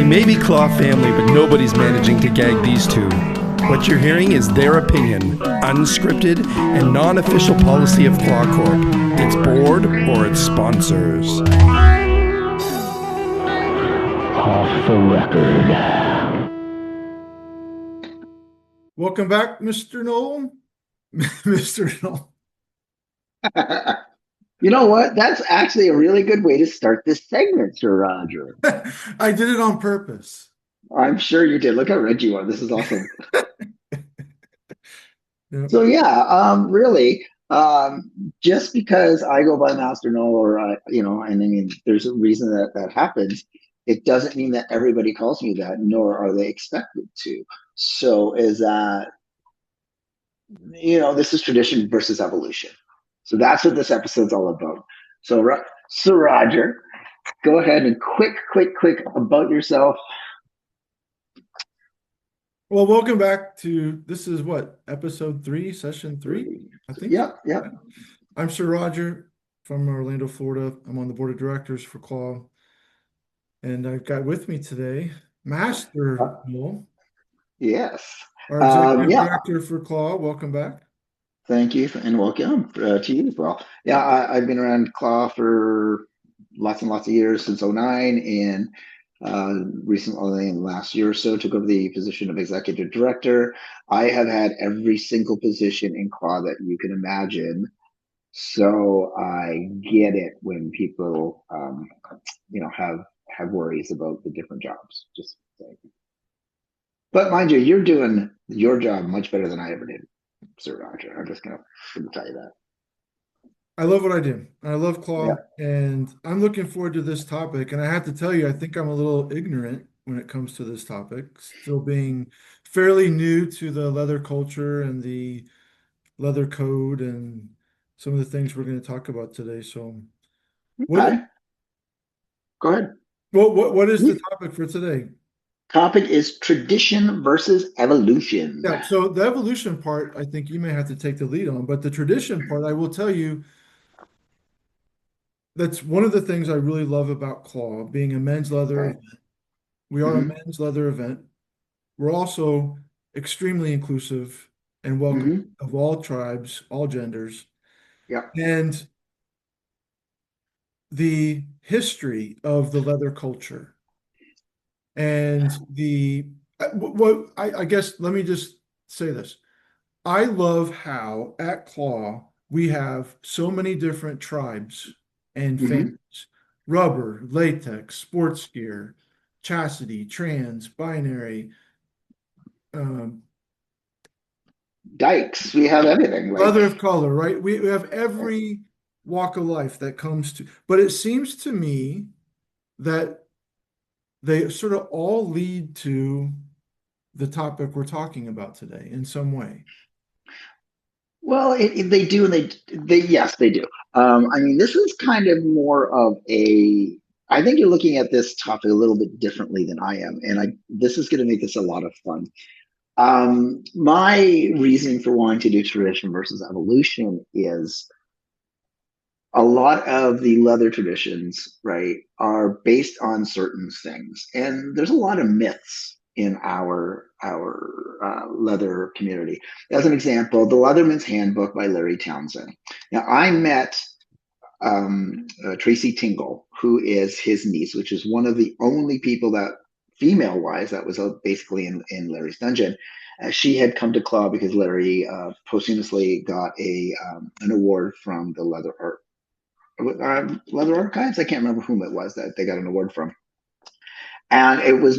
They may be Claw family, but nobody's managing to gag these two. What you're hearing is their opinion, unscripted and non-official policy of CLAW Corp, its board or its sponsors. Off the record. Welcome back, Mr. Noel. Mr. Noel. You know what? That's actually a really good way to start this segment, Sir Roger. I did it on purpose. I'm sure you did. Look how red you are. This is awesome. Yep. So yeah, really, just because I go by Master Noel, or and I mean, there's a reason that happens. It doesn't mean that everybody calls me that, nor are they expected to. So is that, this is tradition versus evolution. So that's what this episode's all about. So, Sir Roger, go ahead and quick about yourself. Well, welcome back to, this is what, episode 3, session 3, I think? Yeah. I'm Sir Roger from Orlando, Florida. I'm on the board of directors for CLAW. And I've got with me today, Master Noel. Yes. Our executive director for CLAW. Welcome back. Thank you, and welcome to you as well. Yeah, I've been around CLAW for lots and lots of years, since 2009, and recently, last year or so, took over the position of executive director. I have had every single position in CLAW that you can imagine, so I get it when people, have worries about the different jobs. Just saying. But mind you, you're doing your job much better than I ever did, Sir Roger. I'm just gonna tell you that. I love what I do. I love CLAW, Yeah. and I'm looking forward to this topic. And I have to tell you, I think I'm a little ignorant when it comes to this topic, still being fairly new to the leather culture and the leather code and some of the things we're going to talk about today. So, Okay. Go ahead. What is the topic for today? Topic is tradition versus evolution. Yeah, so the evolution part, I think you may have to take the lead on, but the tradition part, I will tell you, that's one of the things I really love about CLAW, being a men's leather event. We are a men's leather event. We're also extremely inclusive and welcoming of all tribes, all genders. Yeah. And the history of the leather culture. And I guess, let me just say this. I love how at CLAW we have so many different tribes and families: rubber, latex, sports gear, chastity, trans, binary, dykes. We have everything. Leather of color, right? We have every walk of life that comes to, but it seems to me that they sort of all lead to the topic we're talking about today in some way. Well, they do, and yes, they do. I mean, this is kind of more of a. I think you're looking at this topic a little bit differently than I am, and this is going to make this a lot of fun. My reasoning for wanting to do tradition versus evolution is a lot of the leather traditions, right, are based on certain things, and there's a lot of myths in our leather community. As an example, the Leatherman's Handbook by Larry Townsend. Now, I met Tracy Tingle, who is his niece, which is one of the only people that, female-wise, that was basically in Larry's dungeon. She had come to CLAW because Larry posthumously got an award from the Leather Archives. I can't remember whom it was that they got an award from. And it was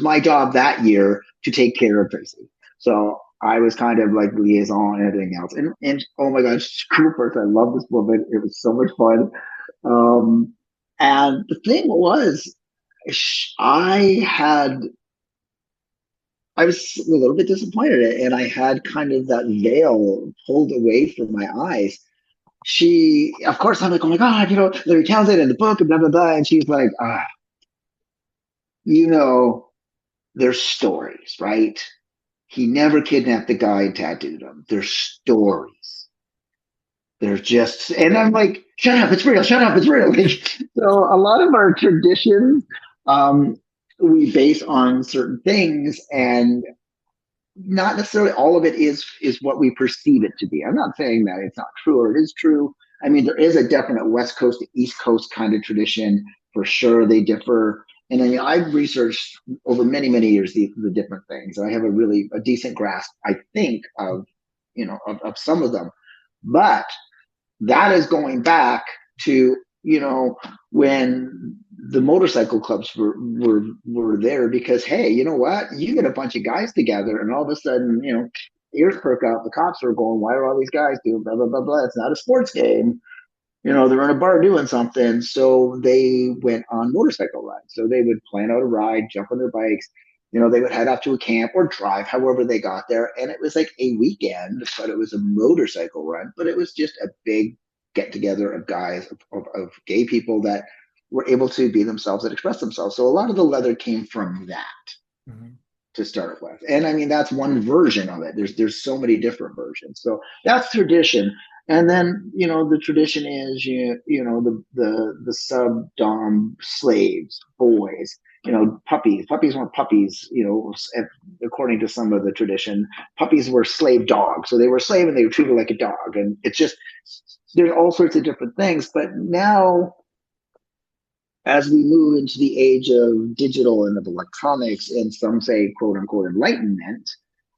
my job that year to take care of Tracy. So I was kind of like liaison and everything else. And oh my gosh, Cooper, I love this woman. It was so much fun. And the thing was, I was a little bit disappointed, and I had kind of that veil pulled away from my eyes. She, of course, I'm like, oh my God, Larry Townsend in the book and blah, blah, blah. And she's like, there's stories, right? He never kidnapped the guy and tattooed him. There's stories. There's just, and I'm like, shut up, it's real, shut up, it's real. So a lot of our traditions, we base on certain things, and not necessarily all of it is what we perceive it to be. I'm not saying that it's not true or it is true. I mean, there is a definite West Coast to East Coast kind of tradition for sure. They differ. And I mean, I've researched over many, many years the different things. And I have a decent grasp, I think, of, of some of them. But that is going back to, when the motorcycle clubs were there, because, hey, you know what, you get a bunch of guys together and all of a sudden, ears perk up, the cops are going, why are all these guys doing blah blah blah blah, it's not a sports game, they're in a bar doing something. So they went on motorcycle rides. So they would plan out a ride, jump on their bikes, they would head up to a camp or drive however they got there. And it was like a weekend, but it was a motorcycle run, but it was just a big get together of guys, of gay people that were able to be themselves and express themselves. So a lot of the leather came from that. Mm-hmm. To start with. And I mean, that's one version of it. There's so many different versions. So that's tradition. And then, the tradition is, the sub dom slaves, boys, puppies. Puppies weren't puppies, according to some of the tradition. Puppies were slave dogs. So they were a slave and they were treated like a dog. And it's just, there's all sorts of different things. But now, as we move into the age of digital and of electronics, and some say, quote unquote, enlightenment,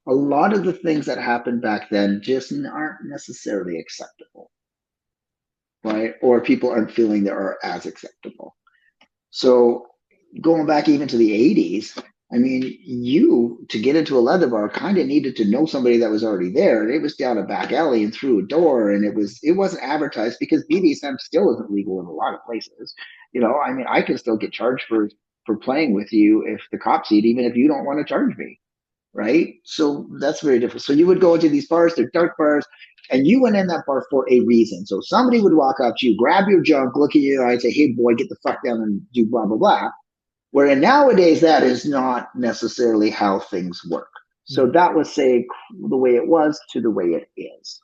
a lot of the things that happened back then just aren't necessarily acceptable, right? Or people aren't feeling they are as acceptable. So going back even to the 80s, I mean, to get into a leather bar, kind of needed to know somebody that was already there. It was down a back alley and through a door, and it wasn't advertised, because BDSM still isn't legal in a lot of places. I mean, I can still get charged for playing with you if the cops see it, even if you don't want to charge me, right? So that's very different. So you would go into these bars, they're dark bars, and you went in that bar for a reason. So somebody would walk up to you, grab your junk, look at you, and I'd say, hey, boy, get the fuck down and do blah, blah, blah. Where nowadays, that is not necessarily how things work. So that was, say, the way it was to the way it is,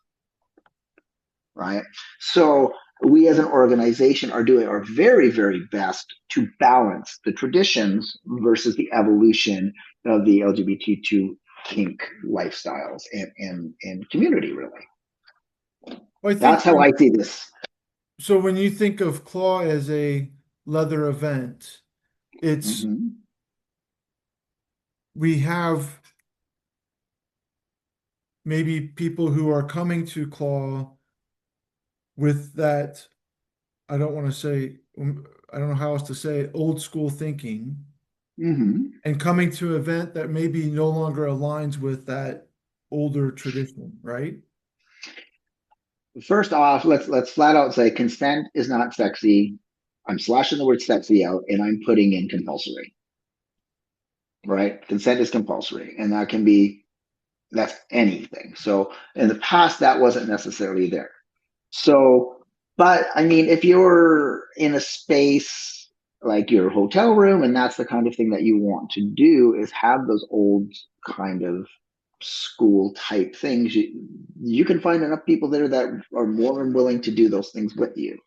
right? So we as an organization are doing our very, very best to balance the traditions versus the evolution of the LGBTQ kink lifestyles and community, really. Well, that's how I see this. So when you think of CLAW as a leather event, it's we have maybe people who are coming to CLAW with that, I don't want to say, I don't know how else to say it, old school thinking, and coming to an event that maybe no longer aligns with that older tradition, right? First off, let's flat out say consent is not sexy. I'm slashing the word sexy out, and I'm putting in compulsory. Right? Consent is compulsory, and that's anything. So in the past, that wasn't necessarily there. So, but I mean, if you're in a space like your hotel room, and that's the kind of thing that you want to do, is have those old kind of school type things, you can find enough people there that are more than willing to do those things with you.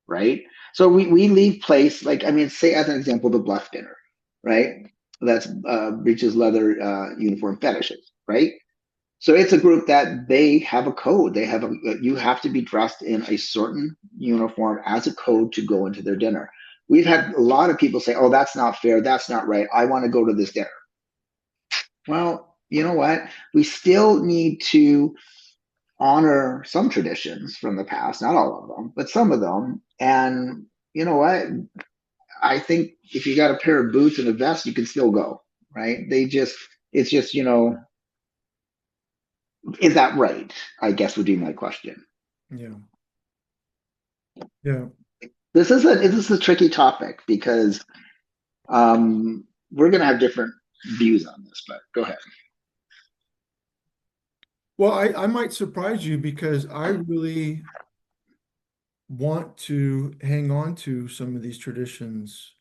Right? So we leave place, like, I mean, say as an example, the Bluff Dinner, right? That's Breeches Leather Uniform Fetishes, right? So it's a group that they have a code. You have to be dressed in a certain uniform as a code to go into their dinner. We've had a lot of people say, oh, that's not fair, that's not right, I want to go to this dinner. Well, you know what? We still need to honor some traditions from the past, not all of them, but some of them. And you know what? I think if you got a pair of boots and a vest, you can still go, right? It's just, is that right? I guess would be my question. Yeah. Yeah. This is a tricky topic, because we're going to have different views on this, but go ahead. Well, I might surprise you, because I really want to hang on to some of these traditions.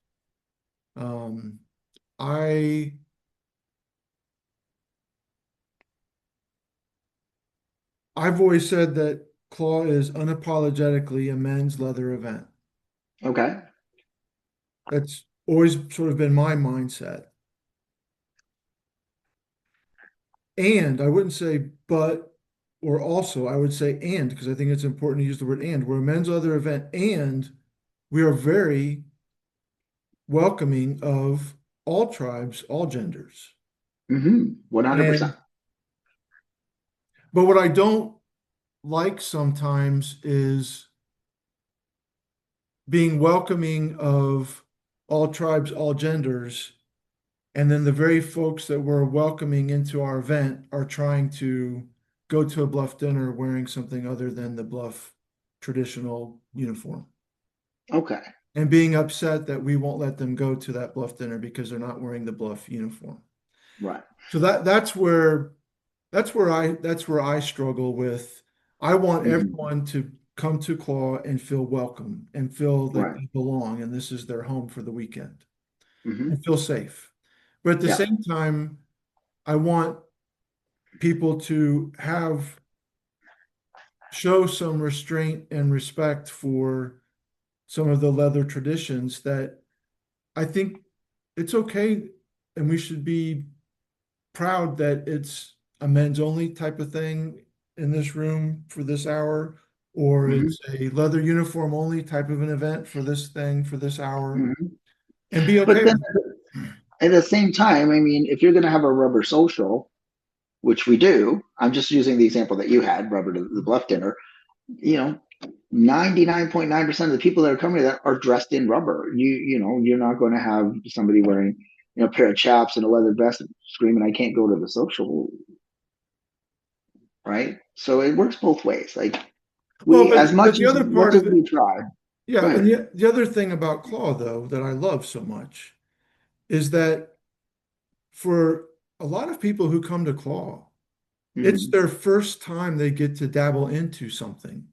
I've always said that CLAW is unapologetically a men's leather event. Okay. That's always sort of been my mindset. And I wouldn't say but or also, I would say and, because I think it's important to use the word and. We're a men's leather event, and we are very welcoming of all tribes, all genders. 100%. And but what I don't like sometimes is being welcoming of all tribes, all genders, and then the very folks that we're welcoming into our event are trying to go to a bluff dinner wearing something other than the bluff traditional uniform Okay. and being upset that we won't let them go to that bluff dinner because they're not wearing the bluff uniform. Right. So that's where I struggle with. I want Hmm. everyone to come to Claw and feel welcome and feel that Right. they belong and this is their home for the weekend Hmm. and feel safe. But at the Yeah. same time, I want people to have show some restraint and respect for some of the leather traditions that I think it's okay and we should be proud that it's a men's only type of thing in this room for this hour, or Hmm. it's a leather uniform only type of an event for this thing for this hour, Hmm. and be But okay then with at the same time, I mean, if you're going to have a rubber social, which we do, I'm just using the example that you had, rubber to the bluff dinner, you know, 99.9% of the people that are coming to that are dressed in rubber. You're not going to have somebody wearing, a pair of chaps and a leather vest and screaming, I can't go to the social, right? So it works both ways. Like Well, as but much the as other much part as of it, we try. Go yeah, and ahead. the other thing about Claw though that I love so much is that for a lot of people who come to Claw, it's Hmm. their first time they get to dabble into something.